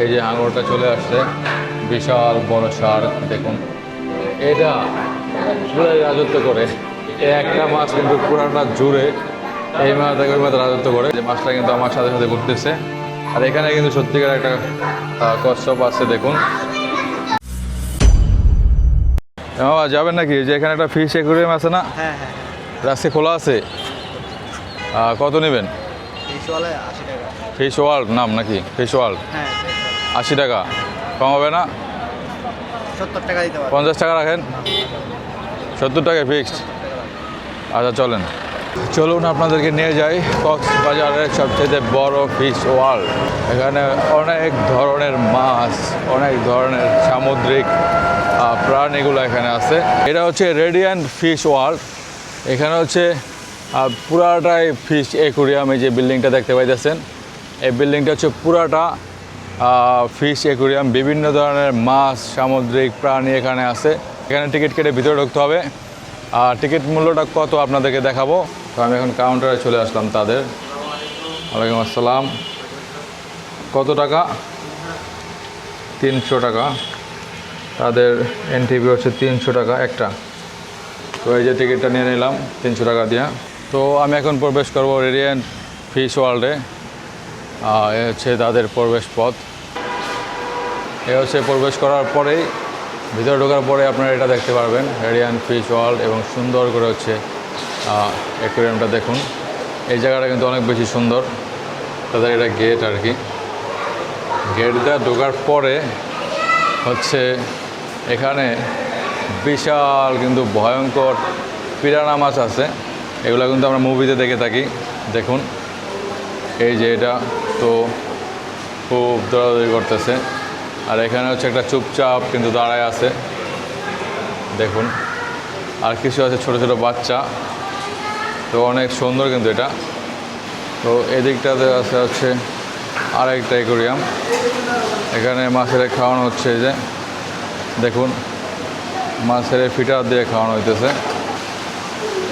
এই যে হাঙরটা চলে আসছে, বিশাল বড় শার্ক দেখুন। এটা পুরাই রাজত্ব করে, এই একটা মাছ কিন্তু পুরাটা জুড়ে এই মাছ দেখে ওই মাছ রাজত্ব করে। যে মাছটা কিন্তু আমার সাথে সাথে ঘুরতেছে, আর এখানে কিন্তু সত্যিকার একটা কচ্ছপ আছে দেখুন। বাবা যাবেন নাকি? যে এখানে একটা ফিশ অ্যাকুরিয়াম আছে না? হ্যাঁ হ্যাঁ রাস্তায় খোলা আছে। কত নেবেন? ফিশ ওয়ার্ল্ড নাম নাকি? ফিশ ওয়ার্ল্ড হ্যাঁ 80 টাকা, কম হবে না? 70 টাকা দিতে পারবো। 50 টাকা রাখেন, 70 টাকায় ফিক্সড। আচ্ছা চলেন, চলুন আপনাদেরকে নিয়ে যাই কক্সবাজারের সবচেয়ে বড় ফিশ ওয়ার্ল্ড। এখানে অনেক ধরনের মাছ, অনেক ধরনের সামুদ্রিক প্রাণীগুলো এখানে আছে। এটা হচ্ছে রেডিয়েন্ট ফিশ ওয়ার্ল্ড। এখানে হচ্ছে পুরাটাই ফিশ অ্যাকুরিয়াম। এই যে বিল্ডিংটা দেখতে পাইতেছেন, এই বিল্ডিংটা হচ্ছে পুরাটা ফিশ অ্যাকুরিয়াম। বিভিন্ন ধরনের মাছ, সামুদ্রিক প্রাণী এখানে আছে। এখানে টিকিট কেটে ভিতরে ঢুকতে হবে। আর টিকিট মূল্যটা কত আপনাদেরকে দেখাবো। তো আমি এখন কাউন্টারে চলে আসলাম তাদের। ওয়ালাইকুম আসসালাম। কত টাকা? 300 টাকা। তাদের এনটিভি হচ্ছে 300 টাকা একটা। তো এই যে টিকিটটা নিয়ে নিলাম 300 টাকা দিয়ে। তো আমি এখন প্রবেশ করব রেডিয়েন্ট ফিশ ওয়ার্ল্ডে। এ হচ্ছে তাদের প্রবেশ পথ। এ হচ্ছে প্রবেশ করার পরেই, ভিতরে ঢোকার পরে আপনারা এটা দেখতে পারবেন, রেডিয়েন্ট ফিশ ওয়ার্ল্ড, এবং সুন্দর করে হচ্ছে অ্যাকুরিয়ামটা দেখুন। এই জায়গাটা কিন্তু অনেক বেশি সুন্দর। তাদের এটা গেট আর কি। গেটটা ঢোকার পরে হচ্ছে এখানে বিশাল কিন্তু ভয়ঙ্কর পিরানা মাছ আছে। এগুলো কিন্তু আমরা মুভিতে দেখে থাকি। দেখুন এই যে এটা তো খুব দৌড়াদৌড়ি করতেছে। আর এখানে হচ্ছে একটা চুপচাপ কিন্তু দাঁড়ায় আছে দেখুন। আর কিছু আছে ছোট ছোট বাচ্চা। তো অনেক সুন্দর কিন্তু এটা। তো এদিকটাতে আছে হচ্ছে আরেকটা অ্যাকুরিয়াম। এখানে মাছের খাওয়ানো হচ্ছে, যে দেখুন মাছের ফিটার দিয়ে খাওয়ানো হইতেছে।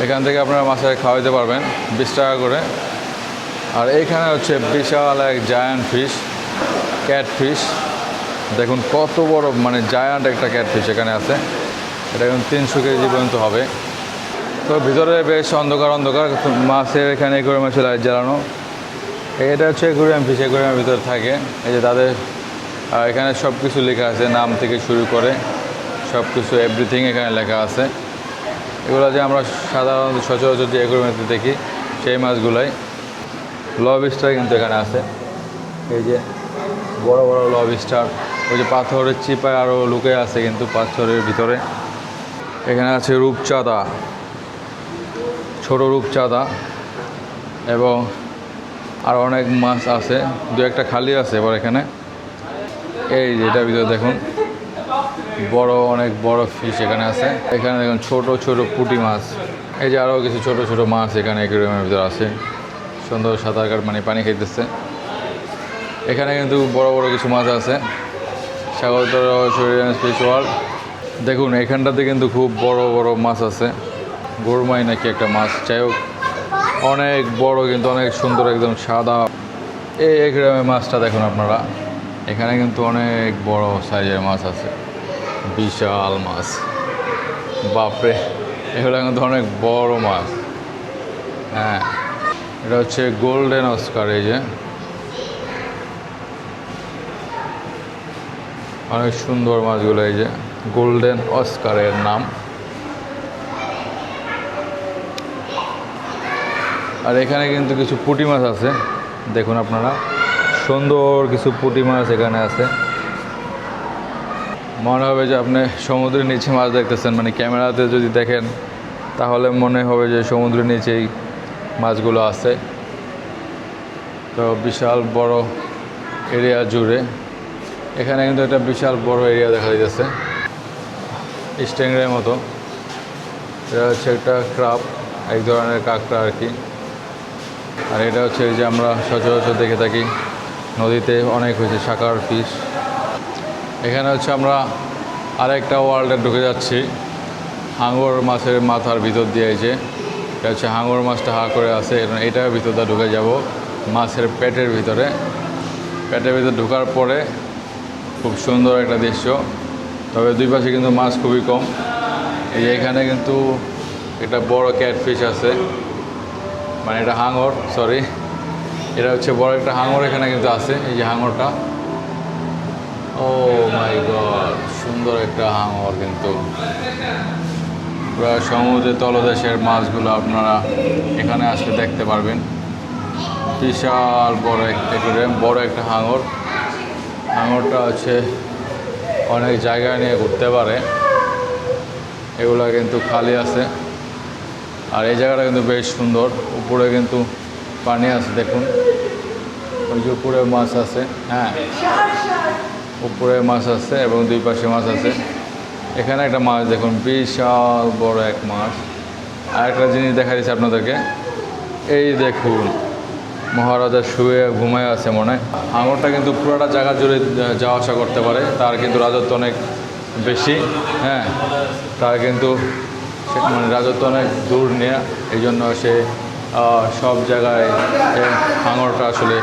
এখান থেকে আপনারা মাছের খাওয়াইতে পারবেন 20 টাকা করে। আর এইখানে হচ্ছে বিশাল এক জায়ান্ট ফিশ, ক্যাট ফিশ। দেখুন কত বড়, মানে জায়ান্ট একটা ক্যাট ফিশ এখানে আছে। এটা এখন 300 কেজি পর্যন্ত হবে। তো ভিতরে বেশ অন্ধকার অন্ধকার, মাছের এখানে অ্যাকুরিয়ামে হচ্ছে লাইট জ্বালানো। এটা হচ্ছে অ্যাকুরিয়াম ফিশ, অ্যাকুরিয়ামের ভিতরে থাকে। এই যে তাদের এখানে সব কিছু লেখা আছে, নাম থেকে শুরু করে সব কিছু এভরিথিং এখানে লেখা আছে। এগুলো যে আমরা সাধারণত সচরাচর যে অ্যাকুরিয়ামে দেখি সেই মাছগুলাই। লবস্টার কিন্তু এখানে আছে। এই যে বড় বড় লবস্টার, ওই যে পাথরের চিপায় আরও লুকে আছে কিন্তু পাথরের ভিতরে। এখানে আছে রূপচাঁদা, ছোট রূপচাঁদা, এবং আর অনেক মাছ আছে। দু একটা খালি আছে এবার এখানে। এই যে এটার ভিতরে দেখুন বড়, অনেক বড় ফিশ এখানে আছে। এখানে দেখুন ছোট ছোট পুঁটি মাছ। এই যে আরও কিছু ছোট ছোট মাছ এখানে অ্যাকুরিয়ামের ভিতরে আছে। সুন্দর সাঁতার কাট, মানে পানি খাইতেছে। এখানে কিন্তু বড় বড় কিছু মাছ আছে। স্বাগত ফিশ ওয়ার্ল্ড। দেখুন এখানটাতে কিন্তু খুব বড় বড় মাছ আছে। গোরমাই নাকি একটা মাছ, যাই হোক অনেক বড় কিন্তু অনেক সুন্দর, একদম সাদা। এই অ্যাকুরিয়ামের মাছটা দেখুন আপনারা। এখানে কিন্তু অনেক বড় সাইজের মাছ আছে, বিশাল মাছ। বাপরে, এগুলো কিন্তু অনেক বড় মাছ। হ্যাঁ, এটা হচ্ছে গোল্ডেন অস্কার। এই যে অনেক সুন্দর মাছগুলো, এই যে গোল্ডেন অস্কারের নাম। আর এখানে কিন্তু কিছু পুঁটি মাছ আছে, দেখুন আপনারা, সুন্দর কিছু পুঁটি মাছ এখানে আছে। মনে হবে যে আপনি সমুদ্রের নিচে মাছ দেখতেছেন, মানে ক্যামেরাতে যদি দেখেন তাহলে মনে হবে যে সমুদ্রের নিচেই মাছগুলো আছে। তো বিশাল বড় এরিয়া জুড়ে এখানে কিন্তু একটা বিশাল বড় এরিয়া দেখা যাচ্ছে, স্ট্যাংরের মতো। এটা হচ্ছে একটা ক্রাব, এক ধরনের কাঁকড়া আর কি। আর এটা হচ্ছে যে আমরা সচরাচর দেখে থাকি নদীতে, অনেক হয়েছে শাকার ফিশ। এখানে হচ্ছে আমরা আরেকটা ওয়ার্ল্ডে ঢুকে যাচ্ছি, হাঙর মাছের মাথার ভিতর দিয়ে। এই যে এটা হচ্ছে হাঙর মাছটা হা করে আছে, এটার ভিতরটা ঢুকে যাব মাছের পেটের ভিতরে। পেটের ভিতরে ঢোকার পরে খুব সুন্দর একটা দৃশ্য। তবে দুই পাশে কিন্তু মাছ খুবই কম। এই যে এখানে কিন্তু একটা বড় ক্যাটফিশ আছে, মানে এটা হাঙর, সরি, এটা হচ্ছে বড় একটা হাঙর এখানে কিন্তু আছে। এই যে হাঙরটা, ও মাই গড, সুন্দর একটা হাঙর। কিন্তু পুরো সমুদ্রের তলদেশের মাছগুলো আপনারা এখানে আসলে দেখতে পারবেন। বিশাল বড় বড় একটা হাঙর। হাঙরটা হচ্ছে অনেক জায়গায় নিয়ে ঘুরতে পারে। এগুলা কিন্তু খালি আছে। আর এই জায়গাটা কিন্তু বেশ সুন্দর। উপরে কিন্তু পানি আছে, দেখুন ওই যে উপরে মাছ আছে। হ্যাঁ, উপরে মাছ আছে এবং দুই পাশে মাছ আছে। এখানে একটা মাছ দেখুন, বিশাল বড় এক মাছ। আর একটা জিনিস দেখা দিচ্ছে আপনাদেরকে, এই দেখুন মহারাজা শুয়ে ঘুমায় আছে মনে হয়। হাঙরটা কিন্তু পুরোটা জায়গা জুড়ে যাওয়া আসা করতে পারে, তার কিন্তু রাজত্ব অনেক বেশি। হ্যাঁ, তার কিন্তু মানে রাজত্ব অনেক দূর নেয়া, এই জন্য সে সব জায়গায় হাঙরটা আসলে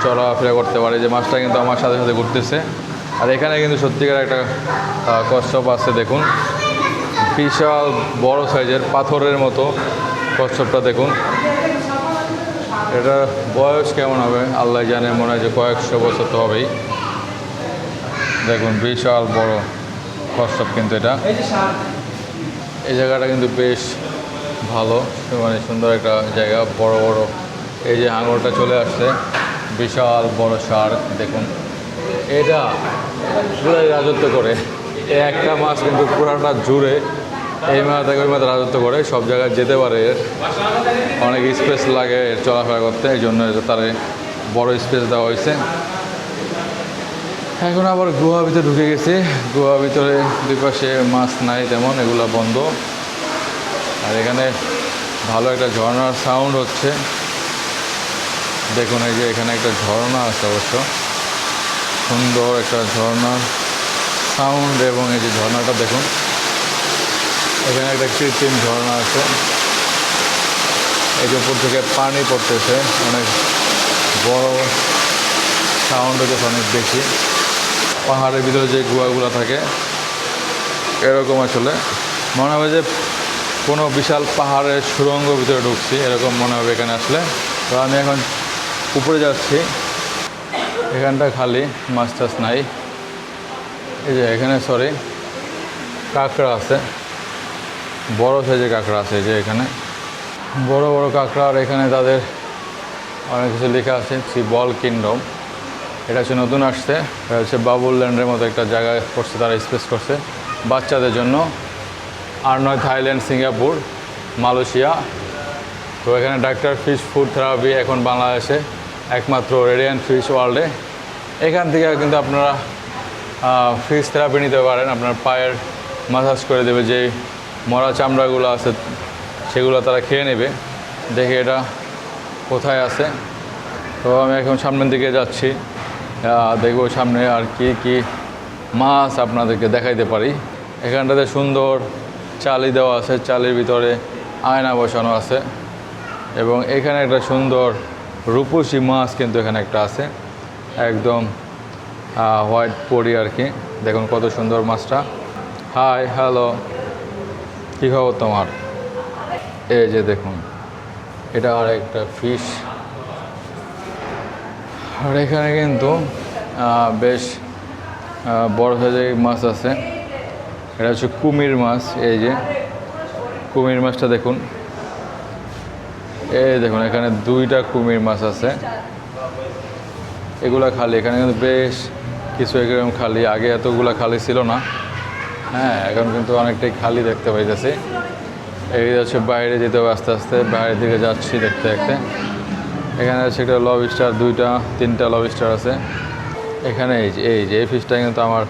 চলাফেরা করতে পারে। যে মাছটা কিন্তু আমার সাথে সাথে ঘুরতেছে। আর এখানে কিন্তু সত্যিকার একটা কচ্ছপ আছে, দেখুন বিশাল বড় সাইজের পাথরের মতো কচ্ছপটা। দেখুন এটা বয়স কেমন হবে আল্লাহ জানে, মনে হয় যে কয়েকশো বছর তো হবেই। দেখুন বিশাল বড় কচ্ছপ কিন্তু এটা। এই জায়গাটা কিন্তু বেশ ভালো, মানে সুন্দর একটা জায়গা, বড় বড়। এই যে হাঙরটা চলে আসছে, বিশাল বড় শার্ক। দেখুন এটা পুরাই রাজত্ব করে। এই একটা মাছ কিন্তু পুরাটা জুড়ে এই মাছ থেকে ওই মাছ রাজত্ব করে, সব জায়গায় যেতে পারে। এর অনেক স্পেস লাগে এর চলাফেরা করতে, এই জন্য তার বড় স্পেস দেওয়া হয়েছে। এখন আবার গুহা ভিতরে ঢুকে গেছে। গুহা ভিতরে দুই পাশে মাছ নাই তেমন, এগুলো বন্ধ। আর এখানে ভালো একটা ঝর্ণার সাউন্ড হচ্ছে। দেখুন এই যে এখানে একটা ঝর্ণা আছে, অবশ্য সুন্দর একটা ঝর্ণার সাউন্ড। এবং এই যে ঝর্ণাটা দেখুন, এখানে একটা কৃত্রিম ঝর্ণা আছে। এই যে উপর থেকে পানি পড়তেছে, অনেক বড়, সাউন্ড হচ্ছে অনেক বেশি। পাহাড়ের ভিতরে যে গুহাগুলো থাকে এরকম আসলে মনে হবে যে কোনো বিশাল পাহাড়ের সুড়ঙ্গ ভিতরে ঢুকছি, এরকম মনে হবে এখানে আসলে। তো আমি এখন উপরে যাচ্ছি, এখানটা খালি, মাছ টাছ নাই। এই যে এখানে সরি কাঁকড়া আছে, বড় সাইজের কাঁকড়া আছে। এই যে এখানে বড় বড় কাঁকড়া। আর এখানে তাদের অনেক কিছু লেখা আছে, সি বল কিংডম। এটা হচ্ছে নতুন আসছে, এটা হচ্ছে বাবুল ল্যান্ডের মতো একটা জায়গায় করছে, তারা স্পেস করছে বাচ্চাদের জন্য। আর নয় থাইল্যান্ড, সিঙ্গাপুর, মালয়েশিয়া। তো এখানে ডাক্তার ফিশ ফুড থেরাপি এখন বাংলাদেশে একমাত্র রেডিয়েন্ট ফিশ ওয়ার্ল্ডে। এখান থেকে কিন্তু আপনারা ফিশ থেরাপি নিতে পারেন। আপনার পায়ের মাসাজ করে দেবে, যে মরা চামড়াগুলো আছে সেগুলো তারা খেয়ে নেবে। দেখে এটা কোথায় আছে। তো আমি এখন সামনের দিকে যাচ্ছি, দেখব সামনে আর কি কি মাছ আপনাদেরকে দেখাইতে পারি। এখানটাতে সুন্দর চালি দেওয়া আছে, চালির ভিতরে আয়না বসানো আছে। এবং এখানে একটা সুন্দর রূপসী মাছ কিন্তু এখানে একটা আছে, একদম হোয়াইট পরি আর কি। দেখুন কত সুন্দর মাছটা। হাই, হ্যালো, কী খবর তোমার? এই যে দেখুন, এটা আর একটা ফিশ। আর এখানে কিন্তু বেশ বড় সাইজের মাছ আছে। এটা হচ্ছে কুমির মাছ। এই যে কুমির মাছটা দেখুন, এই দেখুন এখানে দুইটা কুমির মাছ আছে। এগুলা খালি, এখানে কিন্তু বেশ কিছু এরকম খালি, আগে এতগুলা খালি ছিল না। হ্যাঁ, এখন কিন্তু অনেকটাই খালি দেখতে পাইতেছি। এই হচ্ছে বাইরে যেতে হবে, আস্তে আস্তে বাইরের দিকে যাচ্ছি দেখতে দেখতে। এখানে আছে একটা লবস্টার, দুইটা তিনটা লবস্টার আছে এখানে। এই ফিশটা কিন্তু আমার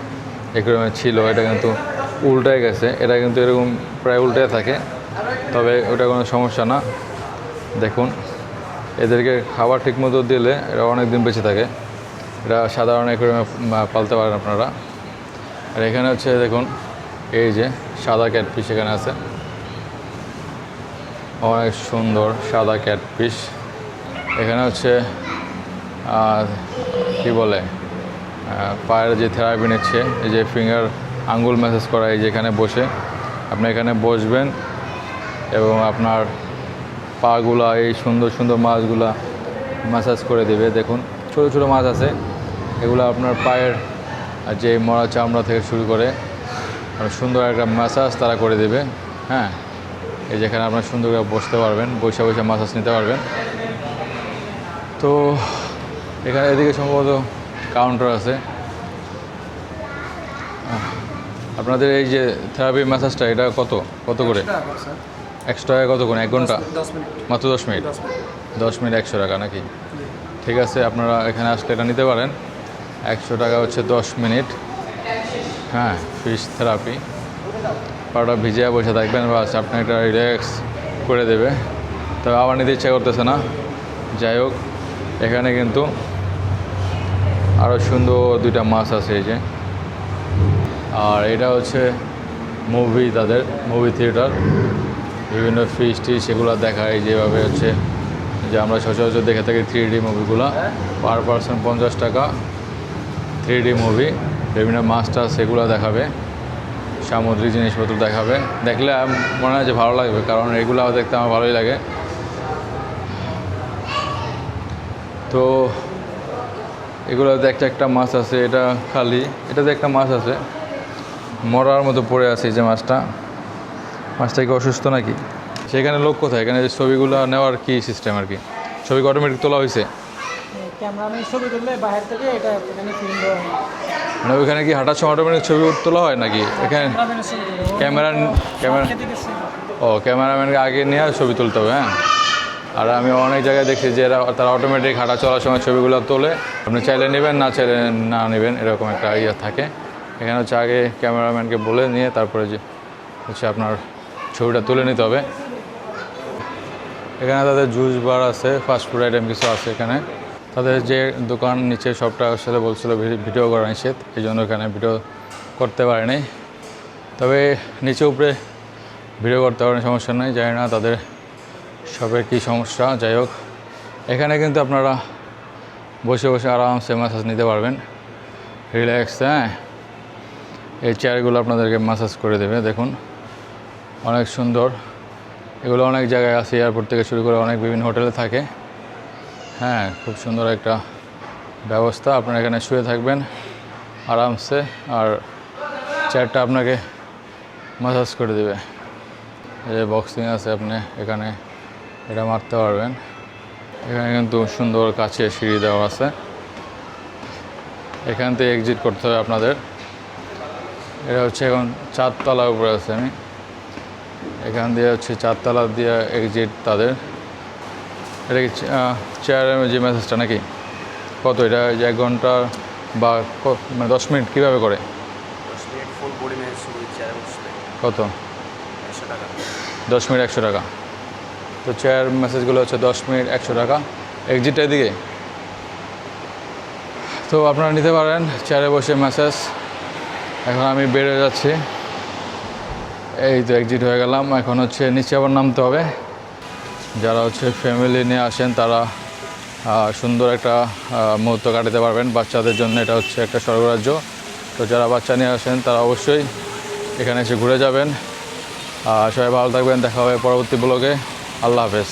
একুরিয়ামে ছিল, এটা কিন্তু উল্টায় গেছে। এটা কিন্তু এরকম প্রায় উল্টায় থাকে, তবে ওটা কোনো সমস্যা না। দেখুন এদেরকে খাবার ঠিকমতো দিলে এরা অনেক দিন বেঁচে থাকে। এটা সাধারণ একুরিয়ামে পালতে পারেন আপনারা। আর এখানে হচ্ছে দেখুন, এই যে সাদা ক্যাটফিশ এখানে আছে, অনেক সুন্দর সাদা ক্যাটফিশ। এখানে হচ্ছে কি বলে পায়ের যে থেরাপি নিচ্ছে, এই যে ফিঙ্গার আঙ্গুল ম্যাসাজ করা, এই যেখানে বসে আপনি এখানে বসবেন এবং আপনার পাগুলা এই সুন্দর সুন্দর মাছগুলা ম্যাসাজ করে দেবে। দেখুন ছোটো ছোটো মাছ আছে, এগুলো আপনার পায়ের যে মরা চামড়া থেকে শুরু করে সুন্দর একটা ম্যাসাজ তারা করে দেবে। হ্যাঁ, এই যেখানে আপনার সুন্দর করে বসতে পারবেন, বসে বসে ম্যাসাজ নিতে পারবেন। তো এখানে এদিকে সম্ভবত কাউন্টার আছে। আপনাদের এই যে থেরাপি ম্যাসাজটা এটা কত কত করে? 100 টাকা। কত করে 1 ঘন্টা? 10 মিনিট। মাত্র 10 মিনিট? 10 মিনিট 100 টাকা নাকি? ঠিক আছে, আপনারা এখানে আসলে এটা নিতে পারেন। 100 টাকা হচ্ছে 10 মিনিট। হ্যাঁ, ফিশ থেরাপি। পাউডার ভিজিয়ে বসে থাকবেন, বাস আপনি এটা রিল্যাক্স করে দেবে। তবে আবার নিতে ইচ্ছা করতেছে না। যাই হোক, এখানে কিন্তু আরও সুন্দর 2টা মাছ আছে এই যে। আর এটা হচ্ছে মুভি, তাদের মুভি থিয়েটার, বিভিন্ন ফিশ টিশ সেগুলো দেখায় যেভাবে হচ্ছে যে আমরা সচরাচর দেখে থাকি 3D মুভিগুলো। পার পারসন 50 টাকা 3D মুভি, বিভিন্ন মাছ টাছ সেগুলো দেখাবে, সামুদ্রিক জিনিসপত্র দেখাবে। দেখলে মনে হয় যে ভালো লাগবে, কারণ এগুলো দেখতে আমার ভালোই লাগে। তো এগুলোতে একটা একটা মাছ আছে, এটা খালি, এটাতে একটা মাছ আছে মরার মতো পড়ে আছে। যে মাছটা কি অসুস্থ নাকি? সেখানে লোক কোথায়? এখানে যে ছবিগুলো নেওয়ার কি সিস্টেম আর কি? ছবি অটোমেটিক তোলা হয়েছে? ক্যামেরাম্যান ছবি তুললে বাইরে থেকে এটা এখানে ফিল্ম দেওয়া হয়। মানে ওইখানে কি হাঁটার সময় অটোমেটিক ছবি তোলা হয় নাকি? এখানে ক্যামেরাম্যানের ছবি তুলে ক্যামেরা ক্যামেরাম্যানকে আগে নিয়ে ছবি তুলতে হবে। হ্যাঁ, আর আমি অনেক জায়গায় দেখছি যে তারা অটোমেটিক হাঁটা চলার সময় ছবিগুলো তোলে। আপনি চাইলে নেবেন, না চাইলে না নেবেন, এরকম একটা ইয়ে থাকে। এখানে হচ্ছে আগে ক্যামেরাম্যানকে বলে নিয়ে তারপরে যে হচ্ছে আপনার ছবিটা তুলে নিতে হবে। এখানে তাদের জুস বার আছে, ফাস্টফুড আইটেম কিছু আছে এখানে। তাদের যে দোকান নিচে সবটা আসলে বলছিল ভিডিও করা নিষেধ, এই জন্য এখানে ভিডিও করতে পারেনি। তবে নিচে উপরে ভিডিও করতে পারেন, সমস্যা নেই। জানি না তাদের সবের কী সমস্যা। যাই হোক, এখানে কিন্তু আপনারা বসে বসে আরামসে ম্যাসাজ নিতে পারবেন, রিল্যাক্স। হ্যাঁ, এই চেয়ারগুলো আপনাদেরকে ম্যাসাজ করে দেবে। দেখুন অনেক সুন্দর, এগুলো অনেক জায়গায় আছে, এয়ারপোর্ট থেকে শুরু করে অনেক বিভিন্ন হোটেলে থাকে। হ্যাঁ, খুব সুন্দর একটা ব্যবস্থা। আপনারা এখানে শুয়ে থাকবেন আরামসে, আর চেয়ারটা আপনাকে ম্যাসাজ করে দেবে। এই যে বক্সিং আছে, আপনি এখানে এটা মারতে পারবেন। এখানে কিন্তু সুন্দর কাছে সিঁড়ি দেওয়া আছে, এখান থেকে এক্সিট করতে হবে আপনাদের। এটা হচ্ছে এখন 4 তলার উপরে আছে আমি, এখান দিয়ে হচ্ছে 4 তলা দিয়ে এক্সিট তাদের। এটা কি চেয়ারের যে ম্যাসেজটা নাকি? কত এটা? 1 ঘন্টা বা মানে 10 মিনিট কীভাবে করে? 10 মিনিট ফুল বডি ম্যাসাজ করে চেয়ারে বসলে কত? 100 টাকা। 10 মিনিট 100 টাকা। তো চেয়ার ম্যাসেজগুলো হচ্ছে 10 মিনিট 100 টাকা, এক্সিটটা এদিকে। তো আপনারা নিতে পারেন চেয়ারে বসে ম্যাসেজ। এখন আমি বেড়ে যাচ্ছি, এই তো এক্সিট হয়ে গেলাম। এখন হচ্ছে নিচে আবার নামতে হবে। যারা হচ্ছে ফ্যামিলি নিয়ে আসেন তারা সুন্দর একটা মুহূর্ত কাটাতে পারবেন। বাচ্চাদের জন্য এটা হচ্ছে একটা স্বর্গরাজ্য। তো যারা বাচ্চা নিয়ে আসেন তারা অবশ্যই এখানে এসে ঘুরে যাবেন। সবাই ভালো থাকবেন, দেখা হবে পরবর্তী ব্লগে। আল্লাহ হাফেজ।